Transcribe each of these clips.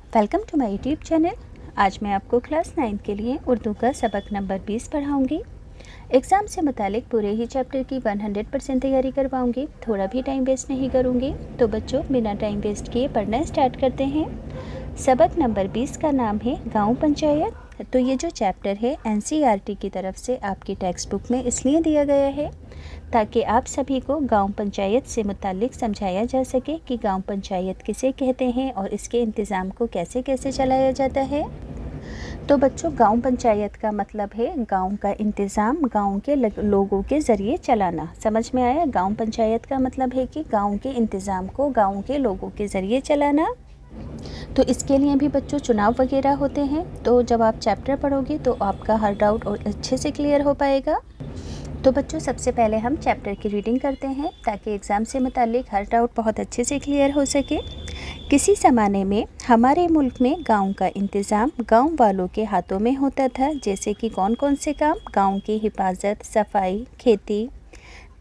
Welcome to my YouTube channel. आज मैं आपको क्लास 9 के लिए उर्दू का सबक नंबर 20 पढ़ाऊंगी। एग्ज़ाम से मुतालिक पूरे ही चैप्टर की 100% तैयारी करवाऊंगी। थोड़ा भी टाइम वेस्ट नहीं करूंगी। तो बच्चों, बिना टाइम वेस्ट किए पढ़ना स्टार्ट करते हैं। सबक नंबर 20 का नाम है गांव पंचायत। तो ये जो चैप्टर है एनसीईआरटी की तरफ से आपकी टेक्स्ट बुक में इसलिए दिया गया है ताकि आप सभी को गांव पंचायत से मुताल्लिक समझाया जा सके कि गांव पंचायत किसे कहते हैं और इसके इंतज़ाम को कैसे कैसे चलाया जाता है। तो बच्चों, गांव पंचायत का मतलब है गांव का इंतज़ाम गांव के लोगों के ज़रिए चलाना। समझ में आया? गांव पंचायत का मतलब है कि गांव के इंतज़ाम को गांव के लोगों के ज़रिए चलाना। तो इसके लिए भी बच्चों चुनाव वगैरह होते हैं। तो जब आप चैप्टर पढ़ोगे तो आपका हर डाउट और अच्छे से क्लियर हो पाएगा। तो बच्चों, सबसे पहले हम चैप्टर की रीडिंग करते हैं ताकि एग्ज़ाम से मुताल्लिक हर डाउट बहुत अच्छे से क्लियर हो सके। किसी ज़माने में हमारे मुल्क में गांव का इंतज़ाम गांव वालों के हाथों में होता था। जैसे कि कौन कौन से काम? गांव की हिफाजत, सफाई, खेती,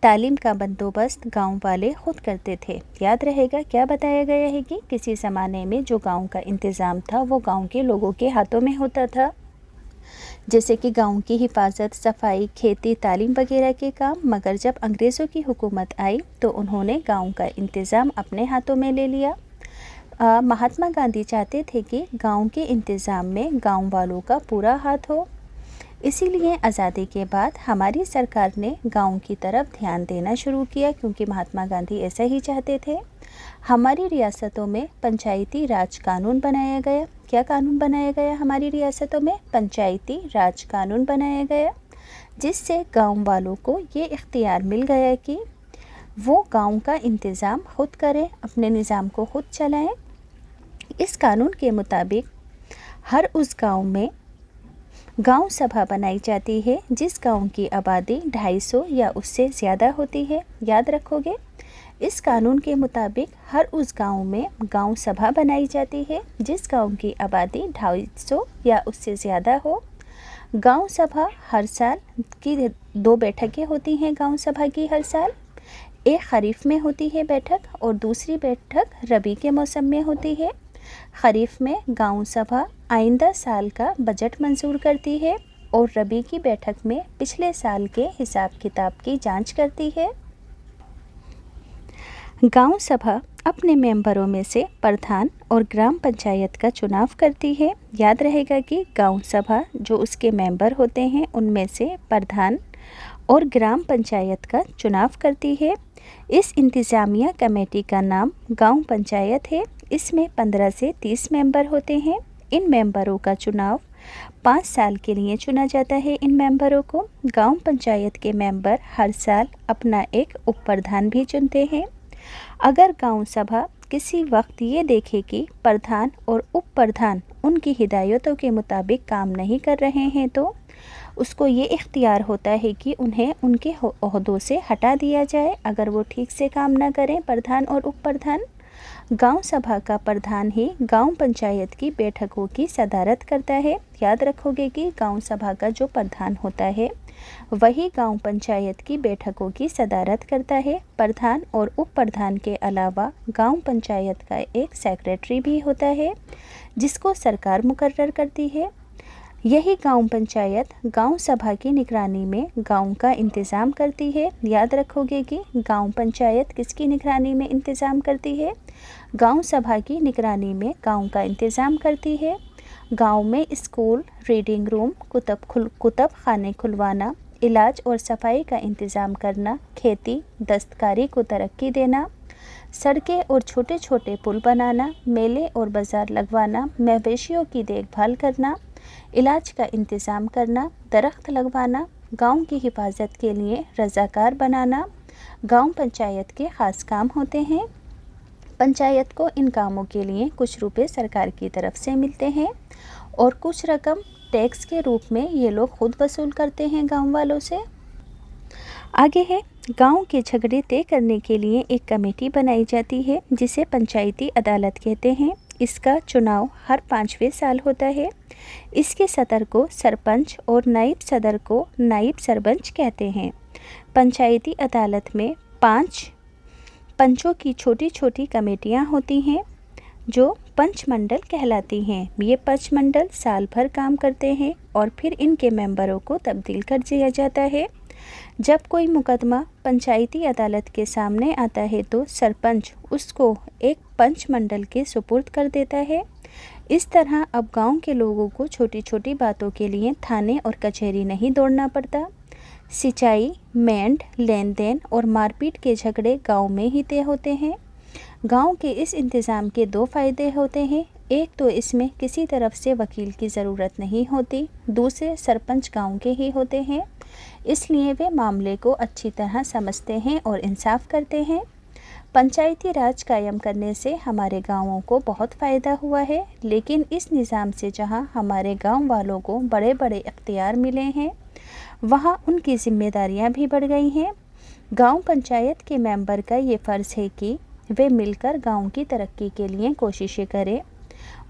तालीम का बंदोबस्त गांव वाले खुद करते थे। याद रहेगा क्या बताया गया है कि किसी ज़माने में जो गांव का इंतज़ाम था वो गांव के लोगों के हाथों में होता था। जैसे कि गांव की हिफाजत, सफाई, खेती, तालीम वगैरह के काम। मगर जब अंग्रेज़ों की हुकूमत आई तो उन्होंने गांव का इंतज़ाम अपने हाथों में ले लिया। महात्मा गांधी चाहते थे कि गांव के इंतज़ाम में गांव वालों का पूरा हाथ हो। इसीलिए आज़ादी के बाद हमारी सरकार ने गांव की तरफ ध्यान देना शुरू किया, क्योंकि महात्मा गांधी ऐसा ही चाहते थे। हमारी रियासतों में पंचायती राज कानून बनाया गया। क्या कानून बनाया गया हमारी रियासतों में? पंचायती राज कानून बनाया गया, जिससे गांव वालों को ये इख्तियार मिल गया कि वो गांव का इंतज़ाम खुद करें, अपने निज़ाम को खुद चलाएं। इस कानून के मुताबिक हर उस गांव में गांव सभा बनाई जाती है जिस गांव की आबादी 250 या उससे ज़्यादा होती है। याद रखोगे, इस कानून के मुताबिक हर उस गांव में गांव सभा बनाई जाती है जिस गांव की आबादी 250 या उससे ज़्यादा हो। गांव सभा हर साल की 2 बैठकें होती हैं। गांव सभा की हर साल एक खरीफ में होती है बैठक और दूसरी बैठक रबी के मौसम में होती है। खरीफ में गांव सभा आइंदा साल का बजट मंजूर करती है और रबी की बैठक में पिछले साल के हिसाब किताब की जांच करती है। गांव सभा अपने मेंबरों में से प्रधान और ग्राम पंचायत का चुनाव करती है। याद रहेगा कि गांव सभा जो उसके मेंबर होते हैं उनमें से प्रधान और ग्राम पंचायत का चुनाव करती है। इस इंतज़ामिया कमेटी का नाम गांव पंचायत है। इसमें 15 से 30 मेंबर होते हैं। इन मेंबरों का चुनाव 5 साल के लिए चुना जाता है। इन मेंबरों को गांव पंचायत के मेंबर हर साल अपना एक उप प्रधान भी चुनते हैं। अगर गांव सभा किसी वक्त ये देखे कि प्रधान और उप प्रधान उनकी हिदायतों के मुताबिक काम नहीं कर रहे हैं तो उसको ये इख्तियार होता है कि उन्हें उनके ओहदों से हटा दिया जाए। अगर वो ठीक से काम ना करें, प्रधान और उप प्रधान, गांव सभा का प्रधान ही गांव पंचायत की बैठकों की सदारत करता है। याद रखोगे कि गांव सभा का जो प्रधान होता है वही गांव पंचायत की बैठकों की सदारत करता है। प्रधान और उप प्रधान के अलावा गांव पंचायत का एक सेक्रेटरी भी होता है जिसको सरकार मुकर्रर करती है। यही गांव पंचायत गांव सभा की निगरानी में गांव का इंतज़ाम करती है। याद रखोगे कि गांव पंचायत किसकी निगरानी में इंतज़ाम करती है? गांव सभा की निगरानी में गांव का इंतज़ाम करती है। गांव में स्कूल, रीडिंग रूम, कुतब खाने खुलवाना, इलाज और सफाई का इंतज़ाम करना, खेती, दस्तकारी को तरक्की देना, सड़कें और छोटे छोटे पुल बनाना, मेले और बाज़ार लगवाना, मवेशियों की देखभाल करना, इलाज का इंतज़ाम करना, दरख्त लगवाना, गांव की हिफाजत के लिए रज़ाकार बनाना गांव पंचायत के ख़ास काम होते हैं। पंचायत को इन कामों के लिए कुछ रुपए सरकार की तरफ से मिलते हैं और कुछ रकम टैक्स के रूप में ये लोग खुद वसूल करते हैं गांव वालों से। आगे है, गांव के झगड़े तय करने के लिए एक कमेटी बनाई जाती है जिसे पंचायती अदालत कहते हैं। इसका चुनाव हर 5वें साल होता है। इसके सदर को सरपंच और नायब सदर को नायब सरपंच कहते हैं। पंचायती अदालत में 5 पंचों की छोटी छोटी कमेटियां होती हैं जो पंचमंडल कहलाती हैं। ये पंचमंडल साल भर काम करते हैं और फिर इनके मेंबरों को तब्दील कर दिया जाता है। जब कोई मुकदमा पंचायती अदालत के सामने आता है तो सरपंच उसको एक पंचमंडल के सुपुर्द कर देता है। इस तरह अब गांव के लोगों को छोटी छोटी बातों के लिए थाने और कचहरी नहीं दौड़ना पड़ता। सिंचाई, मेंढ, लेन देन और मारपीट के झगड़े गांव में ही तय होते हैं। गांव के इस इंतज़ाम के दो फ़ायदे होते हैं। एक तो इसमें किसी तरफ से वकील की ज़रूरत नहीं होती, दूसरे सरपंच गांव के ही होते हैं, इसलिए वे मामले को अच्छी तरह समझते हैं और इंसाफ करते हैं। पंचायती राज कायम करने से हमारे गांवों को बहुत फ़ायदा हुआ है, लेकिन इस निज़ाम से जहां हमारे गांव वालों को बड़े बड़े इख्तियार मिले हैं, वहां उनकी ज़िम्मेदारियां भी बढ़ गई हैं। गांव पंचायत के मेंबर का ये फ़र्ज़ है कि वे मिलकर गांव की तरक्की के लिए कोशिशें करें।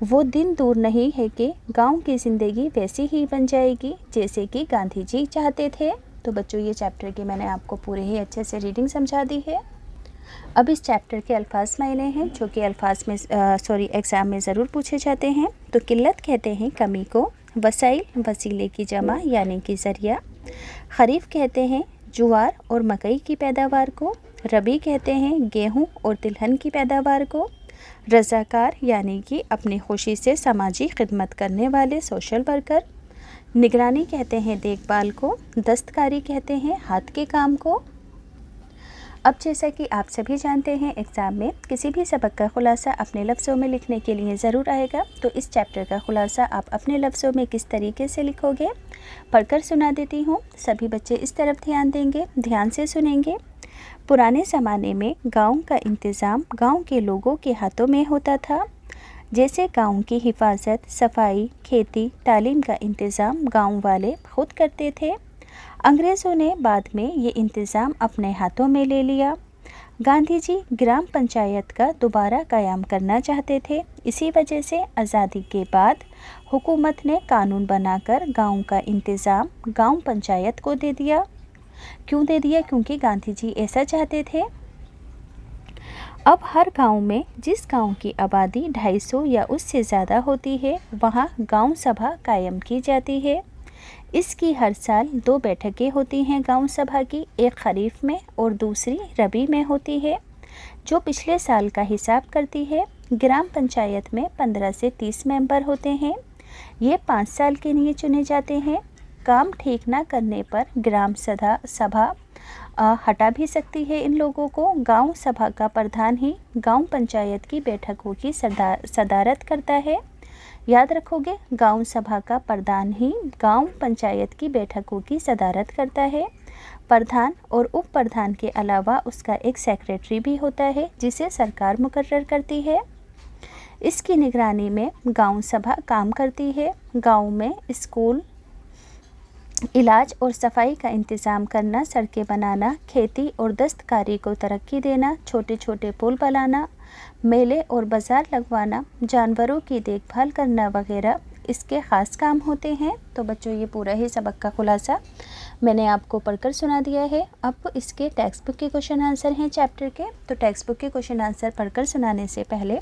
वो दिन दूर नहीं है कि गांव की ज़िंदगी वैसी ही बन जाएगी जैसे कि गांधी जी चाहते थे। तो बच्चों, ये चैप्टर की मैंने आपको पूरे ही अच्छे से रीडिंग समझा दी है। अब इस चैप्टर के अल्फाज मायने हैं जो कि एग्ज़ाम में ज़रूर पूछे जाते हैं। तो किल्लत कहते हैं कमी को, वसाइल वसीले की जमा यानी कि ज़रिया, खरीफ कहते हैं ज्वार और मकई की पैदावार को, रबी कहते हैं गेहूं और तिलहन की पैदावार को, रज़ाकार यानी कि अपनी खुशी से समाजी खिदमत करने वाले सोशल वर्कर, निगरानी कहते हैं देखभाल को, दस्तकारी कहते हैं हाथ के काम को। अब जैसा कि आप सभी जानते हैं, एग्ज़ाम में किसी भी सबक का खुलासा अपने लफ्ज़ों में लिखने के लिए ज़रूर आएगा। तो इस चैप्टर का खुलासा आप अपने लफ्ज़ों में किस तरीके से लिखोगे, पढ़कर सुना देती हूँ। सभी बच्चे इस तरफ ध्यान देंगे, ध्यान से सुनेंगे। पुराने ज़माने में गांव का इंतज़ाम गांव के लोगों के हाथों में होता था। जैसे गांव की हिफाजत, सफाई, खेती, तालीम का इंतज़ाम गांव वाले खुद करते थे। अंग्रेज़ों ने बाद में ये इंतज़ाम अपने हाथों में ले लिया। गांधी जी ग्राम पंचायत का दोबारा कायम करना चाहते थे। इसी वजह से आज़ादी के बाद हुकूमत ने कानून बनाकर गांव का इंतज़ाम गांव पंचायत को दे दिया। क्यों दे दिया? क्योंकि गांधी जी ऐसा चाहते थे। अब हर गांव में, जिस गांव की आबादी 250 या उससे ज़्यादा होती है, वहां गांव सभा कायम की जाती है। इसकी हर साल 2 बैठकें होती हैं गांव सभा की, एक खरीफ में और दूसरी रबी में होती है, जो पिछले साल का हिसाब करती है। ग्राम पंचायत में 15 से 30 मेंबर होते हैं। ये 5 साल के लिए चुने जाते हैं। काम ठीक ना करने पर ग्राम सभा हटा भी सकती है इन लोगों को। गांव सभा का प्रधान ही गांव पंचायत की बैठकों की सदारत करता है। याद रखोगे, गांव सभा का प्रधान ही गांव पंचायत की बैठकों की सदारत करता है। प्रधान और उप प्रधान के अलावा उसका एक सेक्रेटरी भी होता है जिसे सरकार मुकर्रर करती है। इसकी निगरानी में गांव सभा काम करती है। गांव में स्कूल, इलाज और सफाई का इंतज़ाम करना, सड़कें बनाना, खेती और दस्तकारी को तरक्की देना, छोटे छोटे पुल बनाना, मेले और बाज़ार लगवाना, जानवरों की देखभाल करना वगैरह इसके ख़ास काम होते हैं। तो बच्चों, ये पूरा ही सबक का खुलासा मैंने आपको पढ़कर सुना दिया है। अब इसके टेक्स्ट बुक के क्वेश्चन आंसर हैं चैप्टर के। तो टेक्स्ट बुक के क्वेश्चन आंसर पढ़कर सुनाने से पहले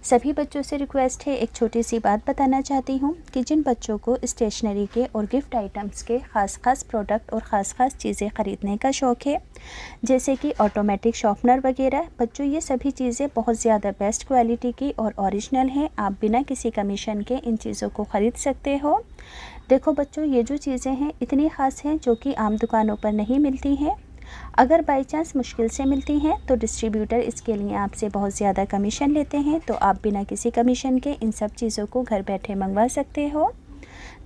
सभी बच्चों से रिक्वेस्ट है, एक छोटी सी बात बताना चाहती हूँ कि जिन बच्चों को स्टेशनरी के और गिफ्ट आइटम्स के ख़ास प्रोडक्ट और ख़ास चीज़ें ख़रीदने का शौक़ है, जैसे कि ऑटोमेटिक शॉर्पनर वगैरह, बच्चों ये सभी चीज़ें बहुत ज़्यादा बेस्ट क्वालिटी की और ओरिजिनल हैं। आप बिना किसी कमीशन के इन चीज़ों को ख़रीद सकते हो। देखो बच्चों, ये जो चीज़ें हैं इतनी ख़ास हैं जो कि आम दुकानों पर नहीं मिलती हैं। अगर बाई चांस मुश्किल से मिलती हैं तो डिस्ट्रीब्यूटर इसके लिए आपसे बहुत ज़्यादा कमीशन लेते हैं। तो आप बिना किसी कमीशन के इन सब चीज़ों को घर बैठे मंगवा सकते हो।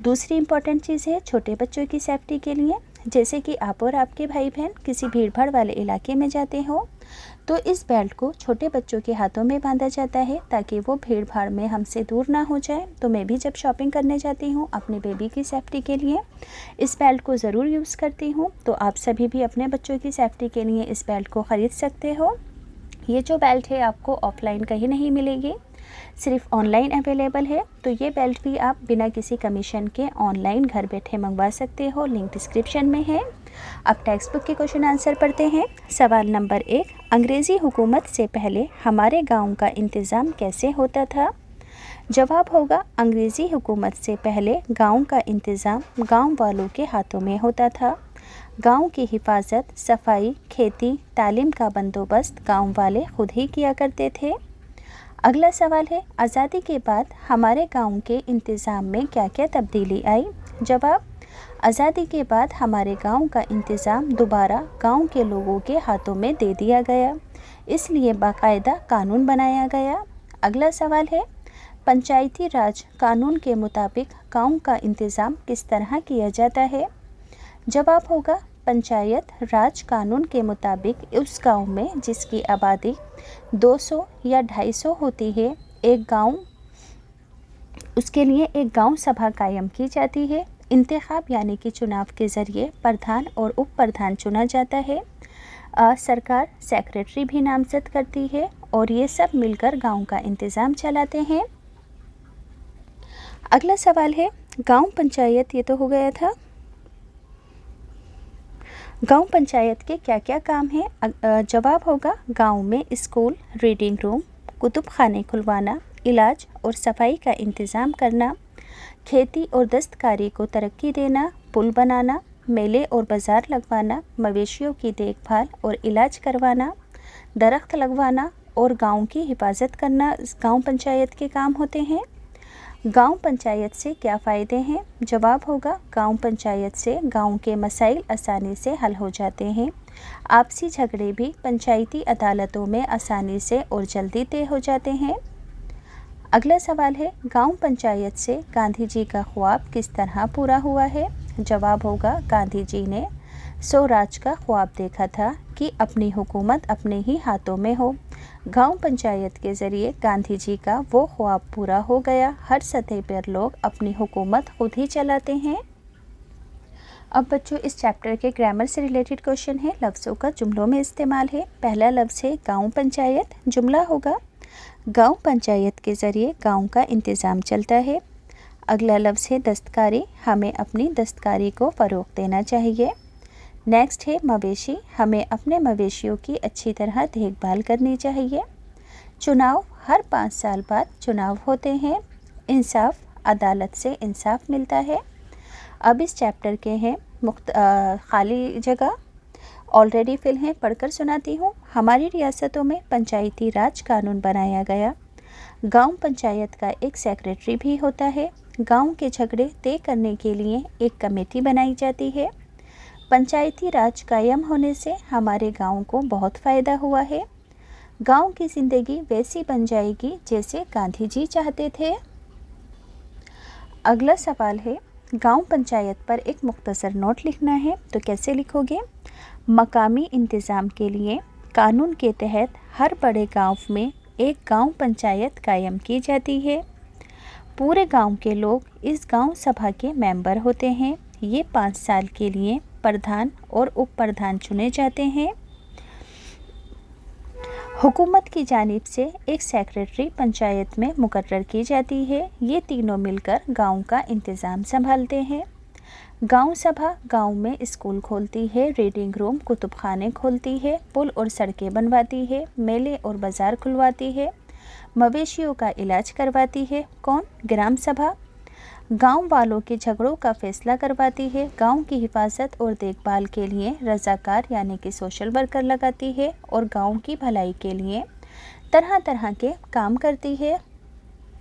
दूसरी इम्पॉर्टेंट चीज़ है छोटे बच्चों की सेफ्टी के लिए, जैसे कि आप और आपके भाई बहन किसी भीड़ भाड़ वाले इलाके में जाते हो तो इस बेल्ट को छोटे बच्चों के हाथों में बांधा जाता है ताकि वो भीड़ भाड़ में हमसे दूर ना हो जाए। तो मैं भी जब शॉपिंग करने जाती हूँ अपने बेबी की सेफ्टी के लिए इस बेल्ट को ज़रूर यूज़ करती हूँ। तो आप सभी भी अपने बच्चों की सेफ्टी के लिए इस बेल्ट को ख़रीद सकते हो। ये जो बेल्ट है आपको ऑफलाइन कहीं नहीं मिलेगी, सिर्फ ऑनलाइन अवेलेबल है। तो ये बेल्ट भी आप बिना किसी कमीशन के ऑनलाइन घर बैठे मंगवा सकते हो, लिंक डिस्क्रिप्शन में है। अब टेक्स्ट बुक के क्वेश्चन आंसर पढ़ते हैं। सवाल नंबर 1, अंग्रेज़ी हुकूमत से पहले हमारे गांव का इंतज़ाम कैसे होता था? जवाब होगा अंग्रेज़ी हुकूमत से पहले गांव का इंतज़ाम गांव वालों के हाथों में होता था। गांव की हिफाजत, सफाई, खेती, तालीम का बंदोबस्त गांव वाले खुद ही किया करते थे। अगला सवाल है, आज़ादी के बाद हमारे गांव के इंतज़ाम में क्या क्या तब्दीली आई? जवाब, आज़ादी के बाद हमारे गांव का इंतज़ाम दोबारा गांव के लोगों के हाथों में दे दिया गया, इसलिए बाकायदा कानून बनाया गया। अगला सवाल है, पंचायती राज कानून के मुताबिक गांव का इंतज़ाम किस तरह किया जाता है? जवाब होगा पंचायत राज कानून के मुताबिक उस गांव में जिसकी आबादी 200 या 250 होती है, उसके लिए एक गांव सभा कायम की जाती है। इंतखाब यानी कि चुनाव के ज़रिए प्रधान और उप प्रधान चुना जाता है। सरकार सेक्रेटरी भी नामजद करती है और ये सब मिलकर गांव का इंतज़ाम चलाते हैं। अगला सवाल है, गांव पंचायत, ये तो हो गया था। गांव पंचायत के क्या क्या काम हैं? जवाब होगा गांव में स्कूल, रीडिंग रूम, कुतुब खाने खुलवाना, इलाज और सफाई का इंतज़ाम करना, खेती और दस्तकारी को तरक्की देना, पुल बनाना, मेले और बाज़ार लगवाना, मवेशियों की देखभाल और इलाज करवाना, दरख्त लगवाना और गांव की हिफाजत करना गांव पंचायत के काम होते हैं। गांव पंचायत से क्या फ़ायदे हैं? जवाब होगा गांव पंचायत से गांव के मसाइल आसानी से हल हो जाते हैं। आपसी झगड़े भी पंचायती अदालतों में आसानी से और जल्दी तय हो जाते हैं। अगला सवाल है, गांव पंचायत से गांधी जी का ख्वाब किस तरह पूरा हुआ है? जवाब होगा गांधी जी ने स्वराज का ख्वाब देखा था कि अपनी हुकूमत अपने ही हाथों में हो। गांव पंचायत के ज़रिए गांधी जी का वो ख्वाब पूरा हो गया। हर सतह पर लोग अपनी हुकूमत खुद ही चलाते हैं। अब बच्चों, इस चैप्टर के ग्रामर से रिलेटेड क्वेश्चन है, लफ्ज़ों का जुमलों में इस्तेमाल है। पहला लफ्ज़ है गांव पंचायत। जुमला होगा गांव पंचायत के ज़रिए गांव का इंतज़ाम चलता है। अगला लफ्ज़ है दस्तकारी। हमें अपनी दस्तकारी को फ़रोग़ देना चाहिए। नेक्स्ट है मवेशी। हमें अपने मवेशियों की अच्छी तरह देखभाल करनी चाहिए। चुनाव, हर 5 साल बाद चुनाव होते हैं। इंसाफ, अदालत से इंसाफ मिलता है। अब इस चैप्टर के हैं खाली जगह ऑलरेडी फिल हैं, पढ़कर सुनाती हूँ। हमारी रियासतों में पंचायती राज कानून बनाया गया। गांव पंचायत का एक सेक्रेटरी भी होता है। गांव के झगड़े तय करने के लिए एक कमेटी बनाई जाती है। पंचायती राज कायम होने से हमारे गांव को बहुत फ़ायदा हुआ है। गांव की ज़िंदगी वैसी बन जाएगी जैसे गांधी जी चाहते थे। अगला सवाल है, गांव पंचायत पर एक मुख्तसर नोट लिखना है, तो कैसे लिखोगे? मकामी इंतज़ाम के लिए कानून के तहत हर बड़े गांव में एक गांव पंचायत कायम की जाती है। पूरे गांव के लोग इस गांव सभा के मेंबर होते हैं। ये 5 साल के लिए प्रधान और उप प्रधान चुने जाते हैं। हुकूमत की जानिब से एक सेक्रेटरी पंचायत में मुकर्रर की जाती है। ये तीनों मिलकर गांव का इंतज़ाम संभालते हैं। गांव सभा गांव में स्कूल खोलती है, रीडिंग रूम, कुतुब खाने खोलती है, पुल और सड़कें बनवाती है, मेले और बाज़ार खुलवाती है, मवेशियों का इलाज करवाती है। कौन? ग्राम सभा। गांव वालों के झगड़ों का फैसला करवाती है। गांव की हिफाजत और देखभाल के लिए रज़ाकार यानी कि सोशल वर्कर लगाती है और गांव की भलाई के लिए तरह तरह के काम करती है।